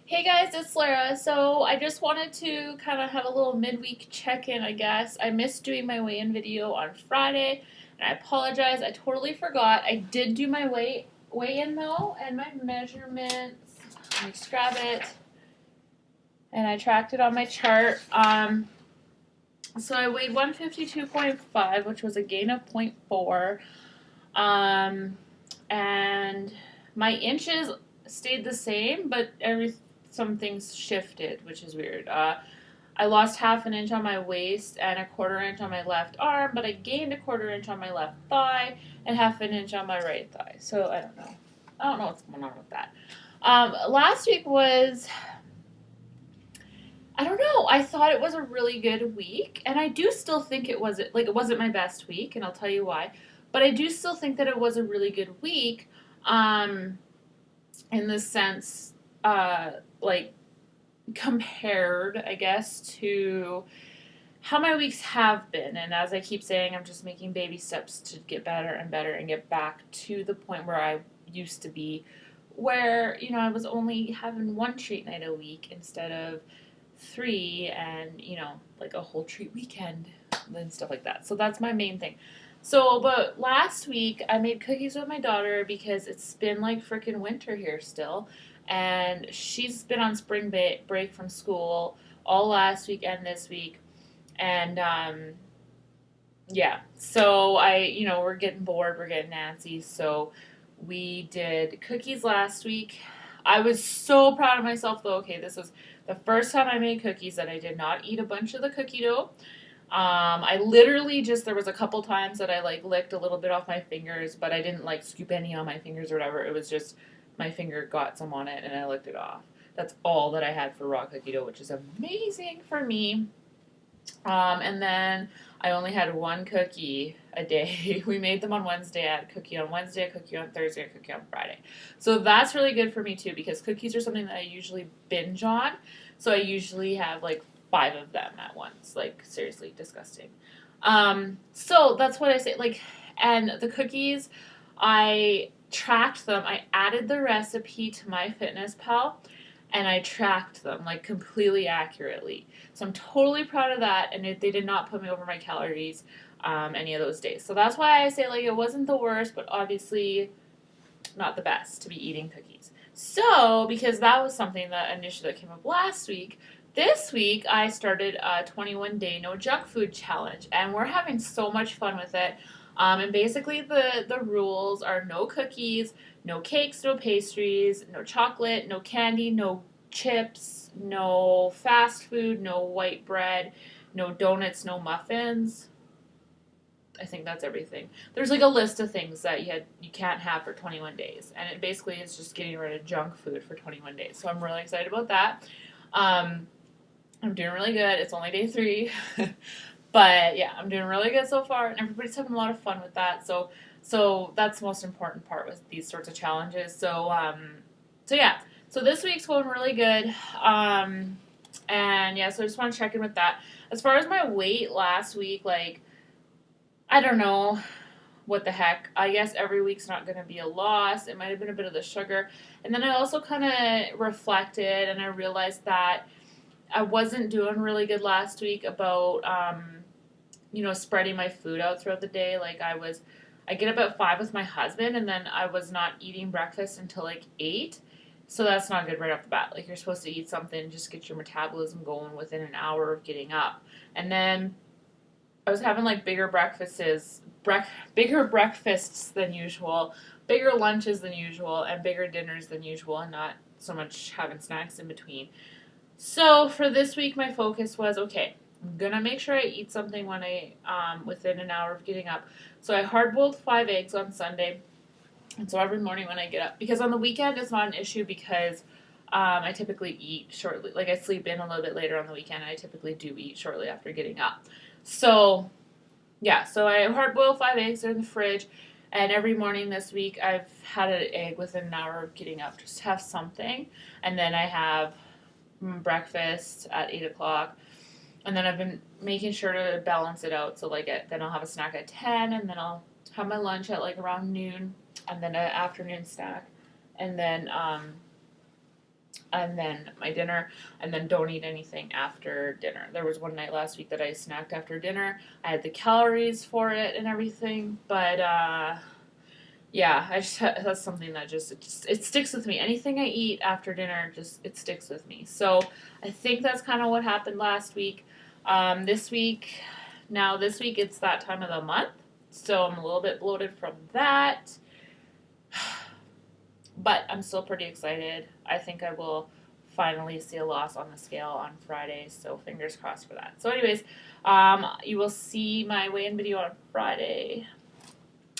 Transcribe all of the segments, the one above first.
Hey guys, it's Lara. So I just wanted to kind of have a little midweek check-in, I guess. I missed doing my weigh-in video on Friday, and I apologize. I totally forgot. I did do my weigh-in though, and my measurements. Let me just grab it, and I tracked it on my chart. So I weighed 152.5, which was a gain of zero point 0.4. And my inches stayed the same, but some things shifted, which is weird. I lost half an inch on my waist and a quarter inch on my left arm, but I gained a quarter inch on my left thigh and half an inch on my right thigh. So I don't know. I don't know what's going on with that. Last week was, I don't know. I thought it was a really good week, and I do still think it wasn't my best week, and I'll tell you why. But I do still think that it was a really good week, um, in the sense, like compared, I guess, to how my weeks have been. And as I keep saying, I'm just making baby steps to get better and better and get back to the point where I used to be, where, I was only having one treat night a week instead of three and, like a whole treat weekend and stuff like that. So that's my main thing. So, but last week I made cookies with my daughter because it's been like freaking winter here still. And she's been on spring break from school all last week and this week. And yeah, so we're getting bored, we're getting antsy. So we did cookies last week. I was so proud of myself though. Okay, this was the first time I made cookies that I did not eat a bunch of the cookie dough. I literally there was a couple times that I like licked a little bit off my fingers, but I didn't like scoop any on my fingers or whatever. It was just my finger got some on it and I licked it off. That's all that I had for raw cookie dough, which is amazing for me. And then I only had one cookie a day. We made them on Wednesday. I had a cookie on Wednesday, a cookie on Thursday, a cookie on Friday. So that's really good for me too because cookies are something that I usually binge on. So I usually have like 5 of them at once. Like seriously disgusting. So that's what I say. Like, and the cookies, I tracked them. I added the recipe to MyFitnessPal and I tracked them like completely accurately. So I'm totally proud of that, and they did not put me over my calories any of those days. So that's why I say like it wasn't the worst, but obviously not the best to be eating cookies. So because that was something an issue that came up last week. This week I started a 21-day no junk food challenge, and we're having so much fun with it. And basically the rules are no cookies, no cakes, no pastries, no chocolate, no candy, no chips, no fast food, no white bread, no donuts, no muffins. I think that's everything. There's like a list of things that you can't have for 21 days, and it basically is just getting rid of junk food for 21 days. So I'm really excited about that. Um, I'm doing really good. It's only day 3, but yeah, I'm doing really good so far, and everybody's having a lot of fun with that. So that's the most important part with these sorts of challenges. So yeah, so this week's going really good. And yeah, so I just want to check in with that. As far as my weight last week, like I don't know what the heck. I guess every week's not going to be a loss. It might have been a bit of the sugar. And then I also kind of reflected and I realized that I wasn't doing really good last week about, spreading my food out throughout the day. Like I get up at 5 with my husband and then I was not eating breakfast until like 8. So that's not good right off the bat. Like you're supposed to eat something, just get your metabolism going within an hour of getting up. And then I was having like bigger breakfasts than usual, bigger lunches than usual, and bigger dinners than usual, and not so much having snacks in between. So for this week, my focus was okay. I'm gonna make sure I eat something when within an hour of getting up. So I hard boiled 5 eggs on Sunday, and so every morning when I get up, because on the weekend it's not an issue because I typically eat shortly. Like I sleep in a little bit later on the weekend, and I typically do eat shortly after getting up. So yeah, so I hard boil 5 eggs. They're in the fridge. And every morning this week, I've had an egg within an hour of getting up. Just have something. And then I have breakfast at 8 o'clock. And then I've been making sure to balance it out. So, then I'll have a snack at 10. And then I'll have my lunch at, like, around noon. And then an afternoon snack. And then and then my dinner, and then don't eat anything after dinner. There was one night last week that I snacked after dinner. I had the calories for it and everything, but yeah, that's something that it sticks with me. Anything I eat after dinner, it sticks with me. So I think that's kind of what happened last week. This week, this week it's that time of the month, so I'm a little bit bloated from that. But I'm still pretty excited. I think I will finally see a loss on the scale on Friday, so fingers crossed for that. So anyways, you will see my weigh-in video on Friday.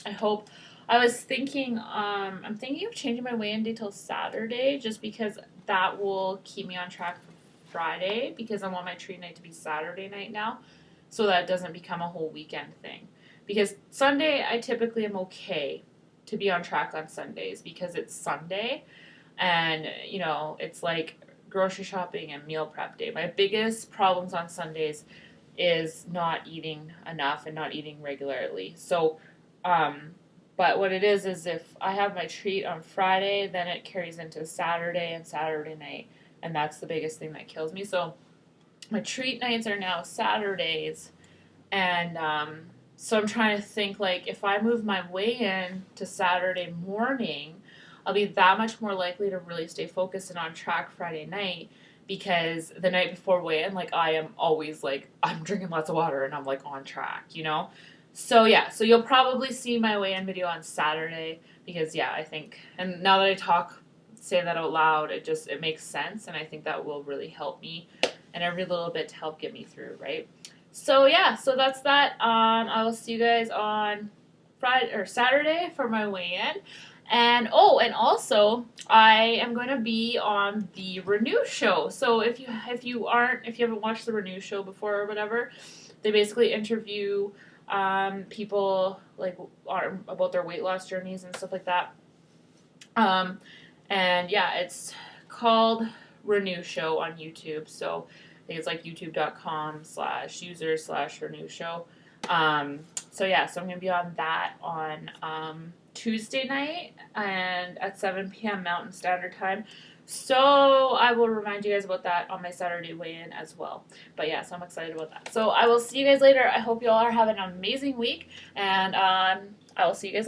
I hope. I was thinking, I'm thinking of changing my weigh-in day till Saturday, just because that will keep me on track for Friday, because I want my treat night to be Saturday night now, so that it doesn't become a whole weekend thing. Because Sunday, I typically am okay to be on track on Sundays, because it's Sunday, and, it's like grocery shopping and meal prep day. My biggest problems on Sundays is not eating enough and not eating regularly. So, but what it is if I have my treat on Friday, then it carries into Saturday and Saturday night, and that's the biggest thing that kills me. So my treat nights are now Saturdays, and so I'm trying to think, like, if I move my weigh-in to Saturday morning, I'll be that much more likely to really stay focused and on track Friday night, because the night before weigh-in, like, I am always, like, I'm drinking lots of water and I'm, like, on track, So yeah, so you'll probably see my weigh-in video on Saturday, because yeah, I think, and now that I say that out loud, it makes sense, and I think that will really help me, and every little bit to help get me through, right? So yeah, so that's that. I will see you guys on Friday or Saturday for my weigh-in. And also I am going to be on the Renew show. So if you haven't watched the Renew show before or whatever, they basically interview people like about their weight loss journeys and stuff like that. And yeah, it's called Renew Show on YouTube. So I think it's like youtube.com/user/Renew Show. So yeah, so I'm going to be on that on Tuesday night and at 7 p.m. Mountain Standard Time. So I will remind you guys about that on my Saturday weigh-in as well. But yeah, so I'm excited about that. So I will see you guys later. I hope you all are having an amazing week, and I will see you guys later.